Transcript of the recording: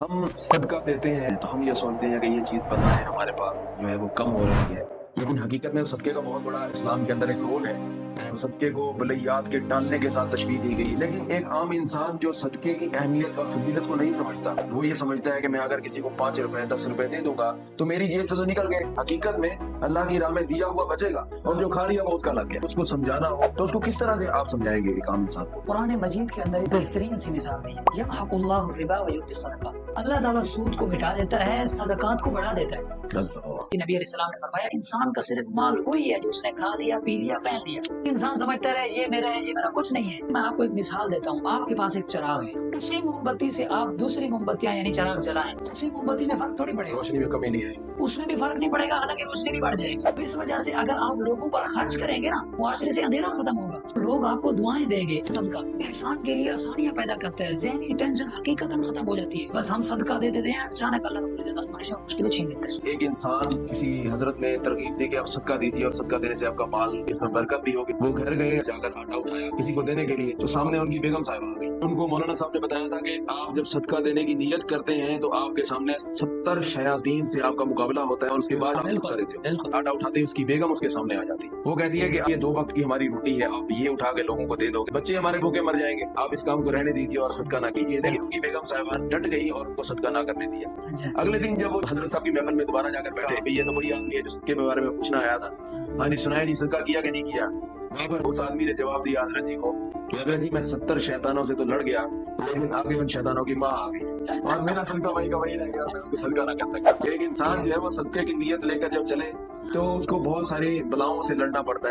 हम सदका देते हैं तो हम ये सोचते हैं कि ये चीज़ बस है हमारे पास जो है वो कम हो रही है, लेकिन हकीकत में सदके का बहुत बड़ा इस्लाम के अंदर एक रोल है। और सदके को भलैयात के डालने के साथ तशबीह दी गई, लेकिन एक आम इंसान जो सदके की अहमियत और फजीलत को नहीं समझता, वो ये समझता है कि मैं अगर किसी को 5 रुपए 10 रुपए दे दूंगा तो मेरी जेब से तो निकल गए। हकीकत में अल्लाह की राह में दिया हुआ बचेगा और जो खा लिया वो उसका लग गया। उसको समझाना हो तो उसको किस तरह से आप समझाएंगे एक आम इंसान को? कुरान मजीद के अंदर एक बेहतरीन सी मिसाल दी है, यमहकुल्लाहु रिबा व युर्बी सदका। अल्लाह ताला सूद को मिटा देता है, सदकात को बढ़ा देता है। कि नबी अलैहिस्सलाम ने फरमाया इंसान का सिर्फ माल वही है जो उसने खा लिया, पी लिया, पहन लिया। इंसान समझता है ये मेरा है, ये मेरा कुछ नहीं है। मैं आपको एक मिसाल देता हूँ। आपके पास एक चिराग है, उसी मोमबत्ती से आप दूसरी मोमबत्तियां यानी चिराग जलाएं, उसी मोमबत्ती में फर्क थोड़ी पड़ेगा, रोशनी में कमी नहीं है, उसमें भी फर्क नहीं पड़ेगा, हालांकि रोशनी भी बढ़ जाएगी। तो इस वजह से अगर आप लोगों पर खर्च करेंगे ना, मुआशरे से अंधेरा खत्म होगा, लोग आपको दुआएं देंगे। सदका इंसान के लिए आसानियां पैदा करता है, ज़हनी टेंशन हकीकतन खत्म हो जाती है। बस हम सदका दे देते हैं, अचानक अल्लाह रब्बुल इज्जत आज़माइश और मुश्किलें छीन लेता है। एक इंसान किसी हजरत ने तरगीब दी कि आप सदका दीजिए और सदका देने से आपका माल इसमें बरकत भी होगी। वो घर गए, जाकर आटा उठाया किसी को देने के लिए, तो सामने उनकी बेगम साहिबा आ गई। उनको मौलाना साहब ने बताया था कि आप जब सदका देने की नीयत करते हैं तो आपके सामने 70 शयातीन से आपका मुकाबला होता है और उसके बाद आप सदका देते हो। आटा उठाते ही उसकी बेगम उसके सामने आ जाती, वो कहती है कि ये 2 वक्त की हमारी रोटी है, आप ये उठा के लोगों को दे दोगे, बच्चे हमारे भूखे मर जाएंगे, आप इस काम को रहने दीजिए और सदका ना कीजिए। लेकिन उनकी बेगम साहिबा डट गई और उनको सदका ना करने दिया। अगले दिन जब वो हजरत साहब की महफिल में दोबारा जाकर बैठे, ये तो वही आदमी है जो सदके के बारे में पूछना आया था, हाँ जी सुनाया जी सदका किया कि नहीं किया। वहाँ पर उस आदमी ने जवाब दिया हजरत जी को, हजरत जी मैं 70 शैतानों से तो लड़ गया, लेकिन आगे उन शैतानों की माँ आ गई और मेरा सदका वही का वही रह गया, मैं उसको सदका ना कर सकता। एक इंसान जो है वो सदके की नीयत लेकर जब चले तो उसको बहुत सारी बलाओं से लड़ना पड़ता है।